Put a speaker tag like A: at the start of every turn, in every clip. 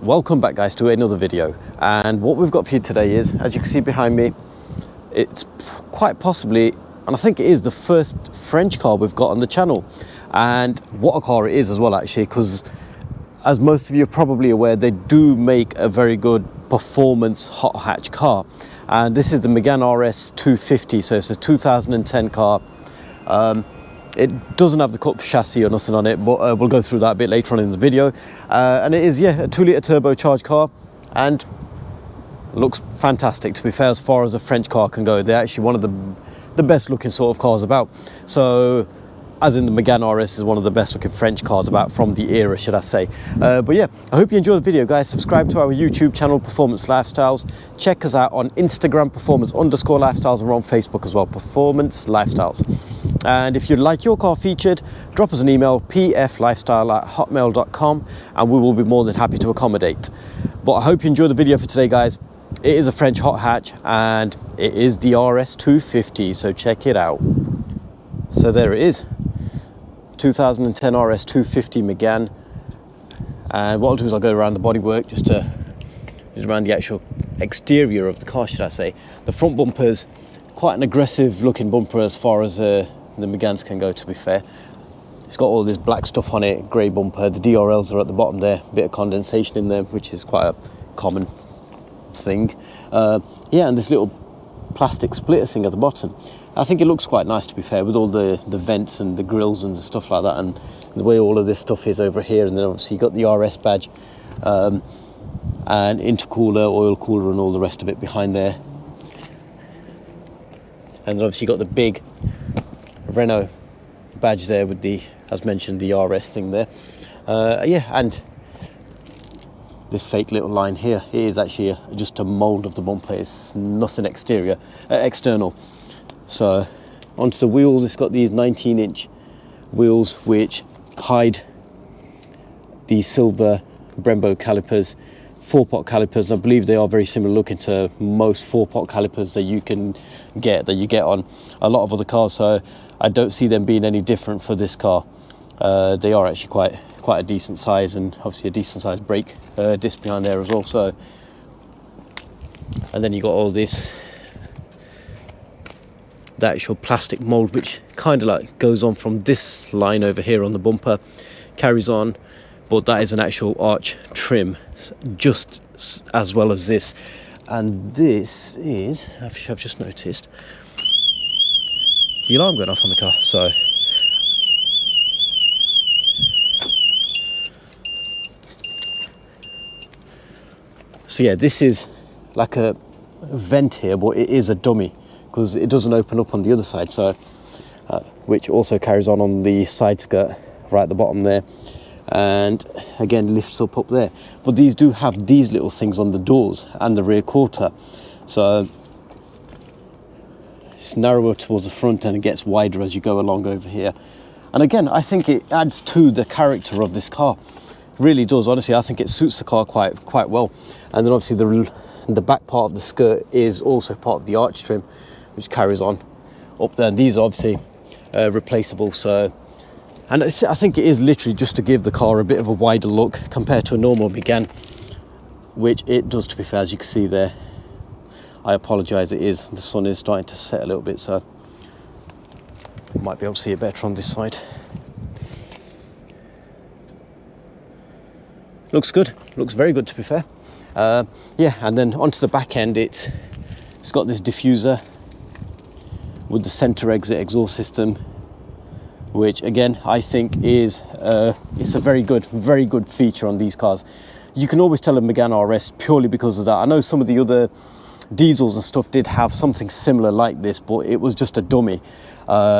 A: Welcome back guys to another video, and what we've got for you today is, as you can see behind me, it's quite possibly, and I think it is, the first French car we've got on the channel. And what a car it is as well, actually, because as most of you are probably aware, they do make a very good performance hot hatch car, and this is the Megane RS250. So it's a 2010 car. It doesn't have the cup chassis or nothing on it, but we'll go through that a bit later on in the video. And it is, yeah, a 2-litre turbocharged car, and looks fantastic, to be fair, as far as a French car can go. They're actually one of the best looking sort of cars about. So, as in the Megane RS is one of the best looking French cars about from the era, should I say. But yeah, I hope you enjoyed the video, guys. Subscribe to our YouTube channel, Performance Lifestyles. Check us out on Instagram, Performance_Lifestyles, and we're on Facebook as well, Performance Lifestyles. And if you'd like your car featured, drop us an email, pflifestyle@hotmail.com, and we will be more than happy to accommodate. But I hope you enjoyed the video for today, guys. It is a French hot hatch, and it is the RS250, so check it out. So there it is. 2010 RS250 Megane, and what I'll do is I'll go around the bodywork just around the actual exterior of the car, should I say. The front bumper's quite an aggressive looking bumper as far as the Meganes can go, to be fair. It's got all this black stuff on it, grey bumper. The DRLs are at the bottom there, a bit of condensation in there, which is quite a common thing. Yeah, and this little plastic splitter thing at the bottom. I think it looks quite nice, to be fair, with all the vents and the grills and the stuff like that, and the way all of this stuff is over here. And then obviously you got the RS badge, and intercooler, oil cooler, and all the rest of it behind there. And then obviously you got the big Renault badge there with the, as mentioned, the RS thing there. Yeah, and this fake little line here, it is actually just a mould of the bumper. It's nothing external. So onto the wheels, it's got these 19-inch wheels which hide the silver Brembo calipers, 4-pot calipers. I believe they are very similar looking to most 4-pot calipers that you get on a lot of other cars. So I don't see them being any different for this car. They are actually quite a decent size, and obviously a decent sized brake disc behind there as well. So, and then you got all this, the actual plastic mold, which kind of like goes on from this line over here on the bumper, carries on, but that is an actual arch trim just as well as this. And this is, I've just noticed the alarm going off on the car. So yeah, this is like a vent here, but it is a dummy because it doesn't open up on the other side. So, which also carries on the side skirt right at the bottom there, and again lifts up there. But these do have these little things on the doors and the rear quarter, so it's narrower towards the front and it gets wider as you go along over here. And again, I think it adds to the character of this car. Really does, honestly. I think it suits the car quite well. And then obviously the back part of the skirt is also part of the arch trim, which carries on up there, and these are obviously replaceable. So, and I think it is literally just to give the car a bit of a wider look compared to a normal Megane, which it does, to be fair, as you can see there. I apologise, the sun is starting to set a little bit, so you might be able to see it better on this side. Looks good, looks very good, to be fair. Yeah, and then onto the back end, it's got this diffuser with the centre exit exhaust system, which again I think is it's a very good feature on these cars. You can always tell a Megane RS purely because of that. I know some of the other diesels and stuff did have something similar like this, but it was just a dummy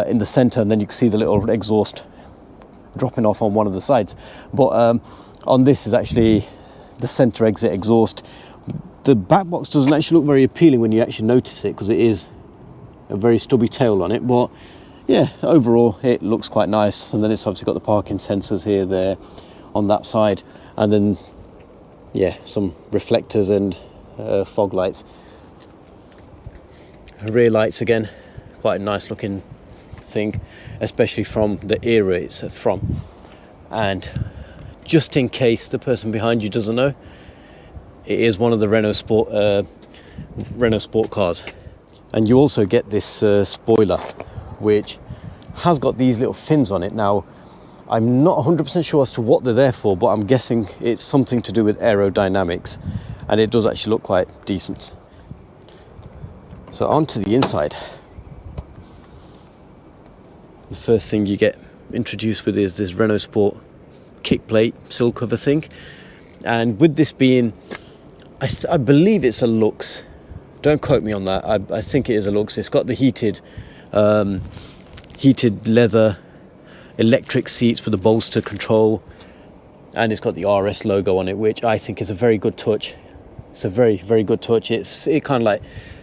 A: in the centre, and then you can see the little exhaust dropping off on one of the sides. But on this is actually the centre exit exhaust. The back box doesn't actually look very appealing when you actually notice it, because it is a very stubby tail on it, but yeah, overall it looks quite nice. And then it's obviously got the parking sensors here, there, on that side, and then yeah, some reflectors and fog lights. Rear lights, again, quite a nice looking thing, especially from the era it's from. And just in case the person behind you doesn't know, it is one of the Renault Sport cars. And you also get this spoiler, which has got these little fins on it. Now, I'm not 100% sure as to what they're there for, but I'm guessing it's something to do with aerodynamics, and it does actually look quite decent. So onto the inside. The first thing you get introduced with is this Renault Sport kick plate sill cover thing, and with this being, I believe it's a Lux. Don't quote me on that. I think it is a Lux. It's got the heated leather, electric seats with the bolster control, and it's got the RS logo on it, which I think is a very good touch. It's a very, very good touch. It kind of like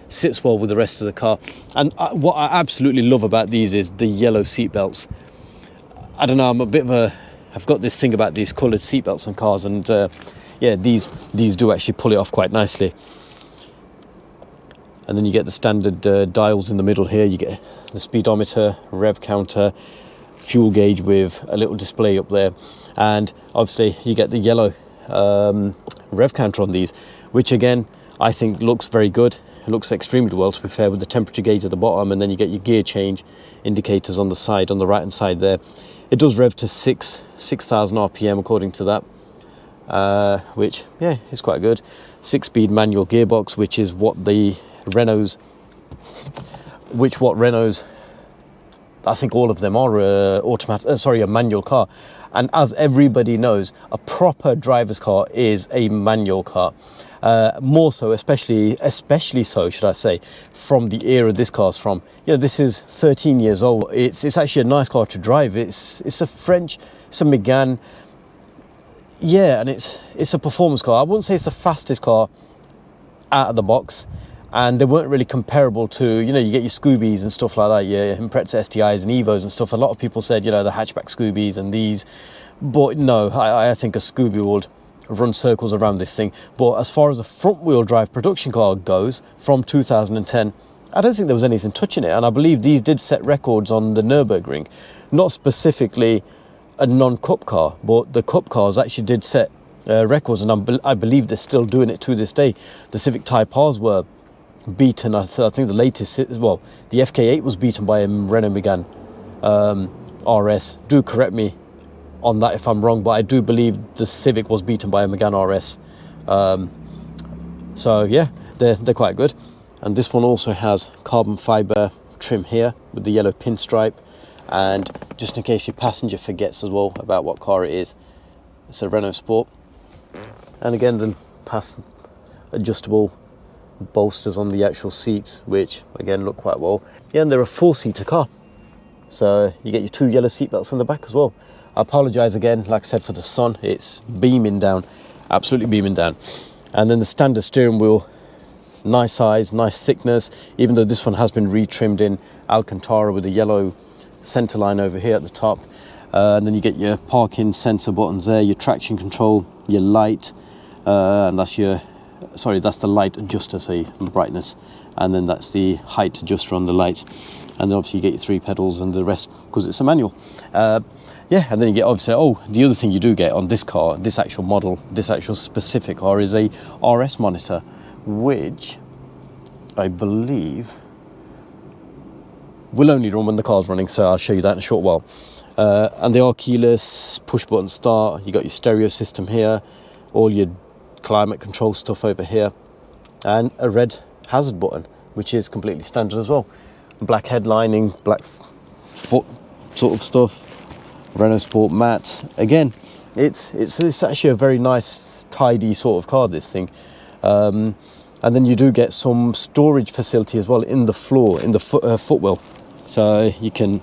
A: sits well with the rest of the car. And what I absolutely love about these is the yellow seat belts. I don't know, I've got this thing about these coloured seat belts on cars, and yeah, these do actually pull it off quite nicely. And then you get the standard dials in the middle here. You get the speedometer, rev counter, fuel gauge with a little display up there, and obviously you get the yellow rev counter on these, which again I think looks very good. It looks extremely well, to be fair, with the temperature gauge at the bottom, and then you get your gear change indicators on the side, on the right hand side there. It does rev to 6,000 RPM according to that, which yeah, is quite good. 6-speed manual gearbox, which is what Renault's, I think all of them are a manual car. And as everybody knows, a proper driver's car is a manual car. More so, especially so, should I say, from the era this car's from. You know, this is 13 years old. It's actually a nice car to drive. It's a Megane. Yeah, and it's a performance car. I wouldn't say it's the fastest car out of the box, and they weren't really comparable to, you know, you get your Scoobies and stuff like that, your Impreza STIs and Evos and stuff. A lot of people said, you know, the hatchback Scoobies and these, but no, I think a Scooby would run circles around this thing. But as far as a front wheel drive production car goes from 2010, I don't think there was anything touching it. And I believe these did set records on the Nürburgring, not specifically a non-cup car, but the cup cars actually did set records, and I believe they're still doing it to this day. The Civic Type Rs were beaten. I think the latest, well, the FK8 was beaten by a Renault Megane RS. Do correct me on that if I'm wrong, but I do believe the Civic was beaten by a Megane RS. So yeah, they're quite good. And this one also has carbon fibre trim here with the yellow pinstripe. And just in case your passenger forgets as well about what car it is, it's a Renault Sport. And again, the adjustable bolsters on the actual seats, which again look quite well. Yeah, and they're a 4-seater car, so you get your 2 yellow seat belts in the back as well. I apologise again, like I said, for the sun. It's beaming down, absolutely beaming down. And then the standard steering wheel, nice size, nice thickness, even though this one has been retrimmed in Alcantara with a yellow centre line over here at the top. And then you get your parking sensor buttons there, your traction control, your light, and that's the light adjuster, so your brightness, and then that's the height adjuster on the lights. And then obviously you get your 3 pedals and the rest, because it's a manual. Yeah, and then you get obviously, the other thing you do get on this car, this actual model, this actual specific car, is a RS monitor, which I believe will only run when the car's running, so I'll show you that in a short while. And they are keyless, push button start. You got your stereo system here, all your climate control stuff over here, and a red hazard button, which is completely standard as well. Black headlining, black foot sort of stuff, Renault Sport mats. Again, it's actually a very nice, tidy sort of car, this thing. And then you do get some storage facility as well in the floor, in the footwell, so you can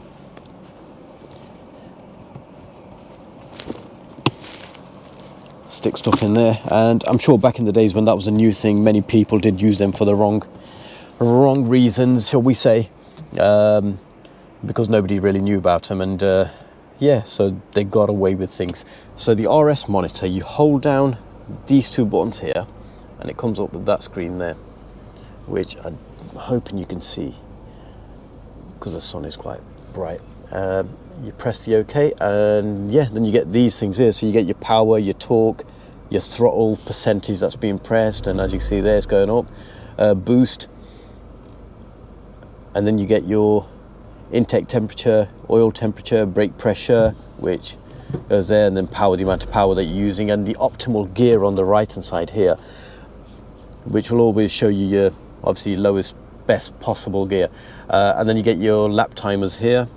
A: stick stuff in there. And I'm sure back in the days when that was a new thing, many people did use them for the wrong reasons, shall we say, because nobody really knew about them, and yeah, so they got away with things. So the RS monitor, you hold down these 2 buttons here and it comes up with that screen there, which I'm hoping you can see because the sun is quite bright. You press the OK, and yeah, then you get these things here. So you get your power, your torque, your throttle percentage that's being pressed, and as you can see there, it's going up. Boost, and then you get your intake temperature, oil temperature, brake pressure, which goes there, and then power, the amount of power that you're using, and the optimal gear on the right hand side here, which will always show you your obviously lowest best possible gear. And then you get your lap timers here,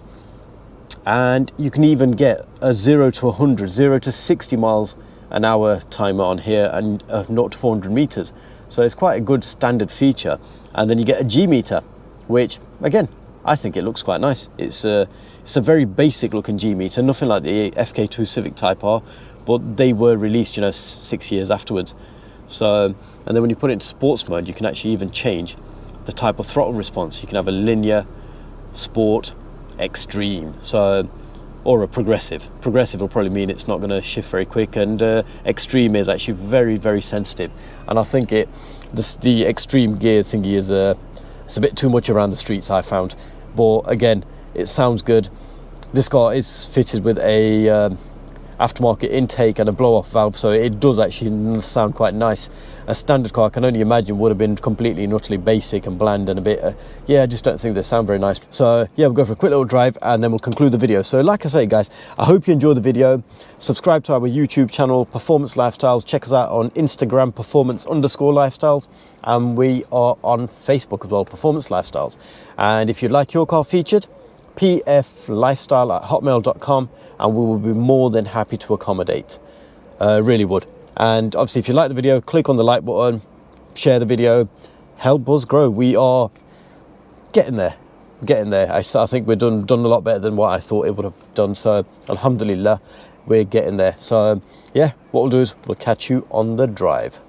A: and you can even get a 0 to 100, 0 to 60 miles an hour timer on here, and 0 to 400 meters. So it's quite a good standard feature. And then you get a G meter, which again, I think it looks quite nice. It's a very basic looking G meter, nothing like the FK2 Civic Type R, but they were released, you know, 6 years afterwards. So, and then when you put it into sports mode, you can actually even change the type of throttle response. You can have a linear, sport, extreme, so, or a progressive. Progressive will probably mean it's not going to shift very quick, and extreme is actually very, very sensitive. And I think the extreme gear thingy is it's a bit too much around the streets, I found. But again, it sounds good. This car is fitted with a aftermarket intake and a blow-off valve, so it does actually sound quite nice. A standard car, I can only imagine, would have been completely and utterly basic and bland and a bit yeah, I just don't think they sound very nice. So yeah, we'll go for a quick little drive and then we'll conclude the video. So like I say, guys, I hope you enjoyed the video. Subscribe to our YouTube channel, Performance Lifestyles. Check us out on Instagram, performance_lifestyles, and we are on Facebook as well, Performance Lifestyles. And if you'd like your car featured, PFLIFESTYLE@hotmail.com, and we will be more than happy to accommodate. Really would. And obviously, if you like the video, click on the like button, share the video, help us grow. We are getting there. I think we've done a lot better than what I thought it would have done. So alhamdulillah, we're getting there. So yeah, what we'll do is we'll catch you on the drive.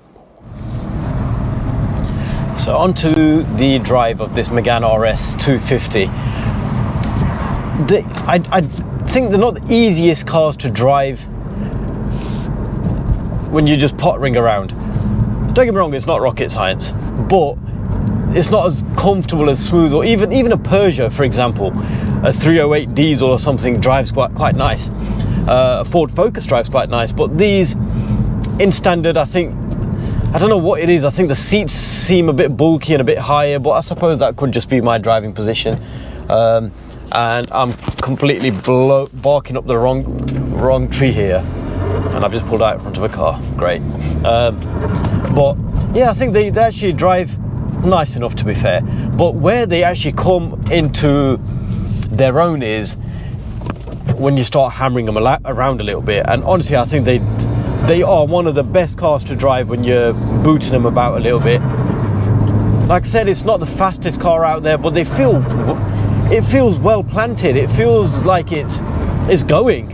A: So onto the drive of this Megane RS250. I think they're not the easiest cars to drive when you just pottering around. Don't get me wrong, it's not rocket science, but it's not as comfortable, as smooth, or even a Peugeot, for example, a 308 diesel or something drives quite nice. A Ford Focus drives quite nice, but these in standard, I don't know what it is. I think the seats seem a bit bulky and a bit higher, but I suppose that could just be my driving position. And I'm completely barking up the wrong tree here, and I've just pulled out in front of a car. Great. But yeah, I think they actually drive nice enough, to be fair. But where they actually come into their own is when you start hammering them around a little bit. And honestly, I think they are one of the best cars to drive when you're booting them about a little bit. Like I said, it's not the fastest car out there, but it feels well planted. It feels like it's going.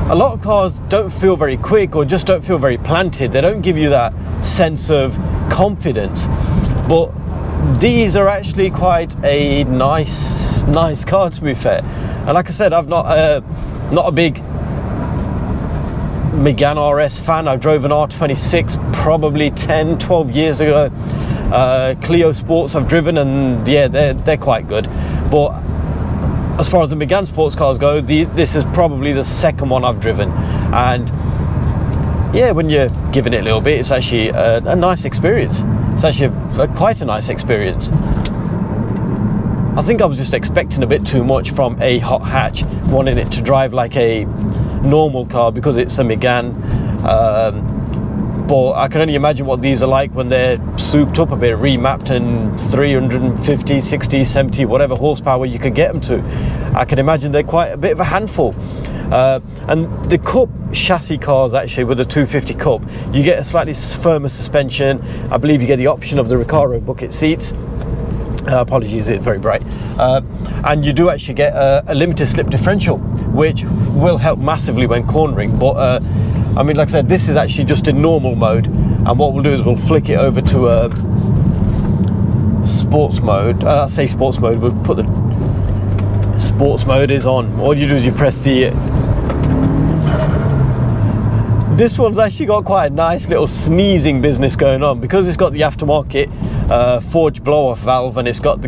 A: A lot of cars don't feel very quick, or just don't feel very planted. They don't give you that sense of confidence. But these are actually quite a nice car, to be fair. And like I said, I'm not a big Megane RS fan. I drove an R26 probably 10-12 years ago. Clio Sports I've driven, and yeah, they're quite good. But as far as the Megane sports cars go, this is probably the second one I've driven. And yeah, when you're giving it a little bit, it's actually a nice experience. It's actually quite a nice experience. I think I was just expecting a bit too much from a hot hatch, wanting it to drive like a normal car because it's a Megane. But I can only imagine what these are like when they're souped up a bit, remapped, and 350, 60, 70, whatever horsepower you can get them to. I can imagine they're quite a bit of a handful. And the Cup chassis cars, actually, with the 250 Cup, you get a slightly firmer suspension. I believe you get the option of the Recaro bucket seats. Apologies, it's very bright. And you do actually get a limited slip differential, which will help massively when cornering. But I mean, like I said, this is actually just in normal mode, and what we'll do is we'll flick it over to sports mode. I say sports mode, we'll put the sports mode is on. All you do is you press the this one's actually got quite a nice little sneezing business going on, because it's got the aftermarket forged blow-off valve, and it's got the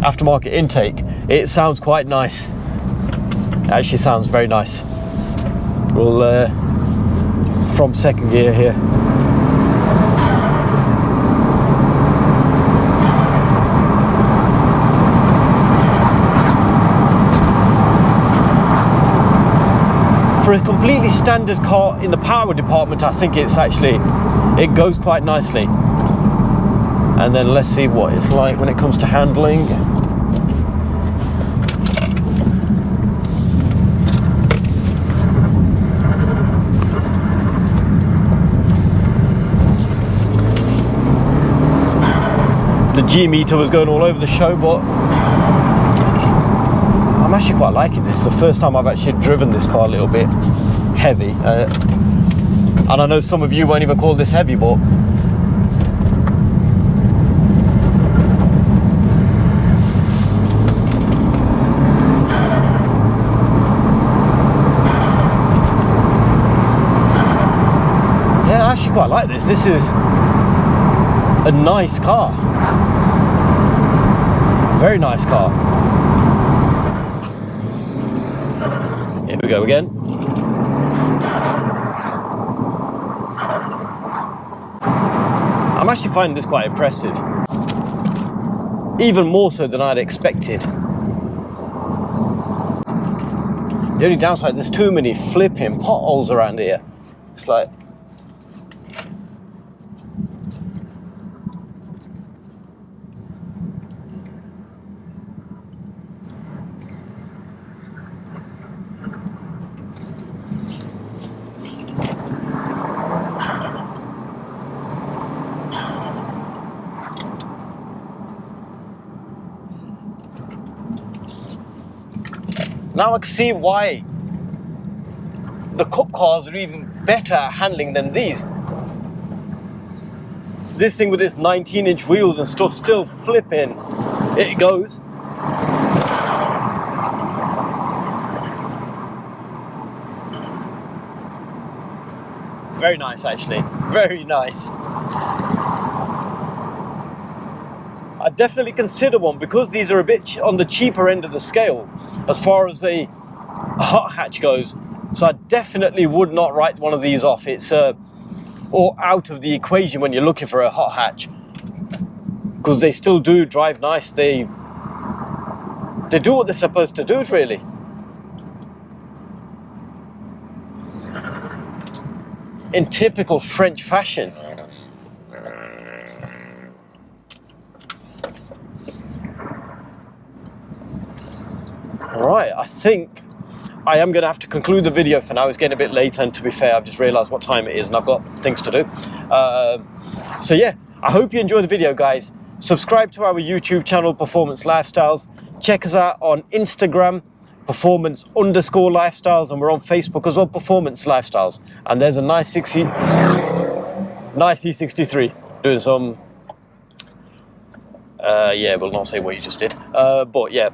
A: aftermarket intake. It sounds quite nice. It actually sounds very nice. We'll from second gear here. For a completely standard car in the power department, I think it's actually, it goes quite nicely. And then let's see what it's like when it comes to handling. The G meter was going all over the show, but I'm actually quite liking this. It's the first time I've actually driven this car a little bit heavy. And I know some of you won't even call this heavy, but yeah, I actually quite like this. This is a nice car. Very nice car. Here we go again. I'm actually finding this quite impressive. Even more so than I'd expected. The only downside, there's too many flipping potholes around here. It's like, now I can see why the cup cars are even better at handling than these. This thing with its 19-inch wheels and stuff still flipping. It goes. Very nice, actually. Very nice. I'd definitely consider one because these are a bit on the cheaper end of the scale as far as the hot hatch goes. So I definitely would not write one of these off. It's or out of the equation when you're looking for a hot hatch, because they still do drive nice. They do what they're supposed to do, really. In typical French fashion. Alright, I think I am going to have to conclude the video for now. It's getting a bit late, and to be fair, I've just realised what time it is and I've got things to do. So yeah, I hope you enjoyed the video, guys. Subscribe to our YouTube channel, Performance Lifestyles. Check us out on Instagram, Performance_Lifestyles, and we're on Facebook as well, Performance Lifestyles. And there's a nice E63 doing some, yeah, we'll not say what you just did, but yeah,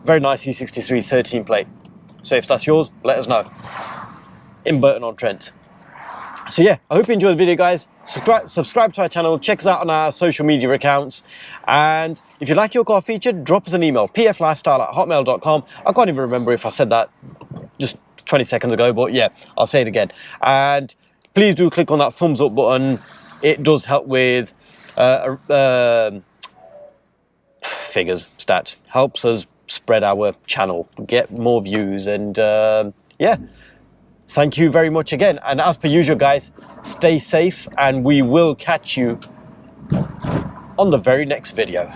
A: very nice E63 13 plate. So if that's yours, let us know. In Burton-on-Trent. So yeah, I hope you enjoyed the video, guys. Subscribe to our channel, check us out on our social media accounts, and if you'd like your car featured, drop us an email, pflifestyle@hotmail.com. I can't even remember if I said that just 20 seconds ago, but yeah, I'll say it again. And please do click on that thumbs up button. It does help with figures, stats, helps us spread our channel, get more views, and yeah, thank you very much again. And as per usual, guys, stay safe, and we will catch you on the very next video.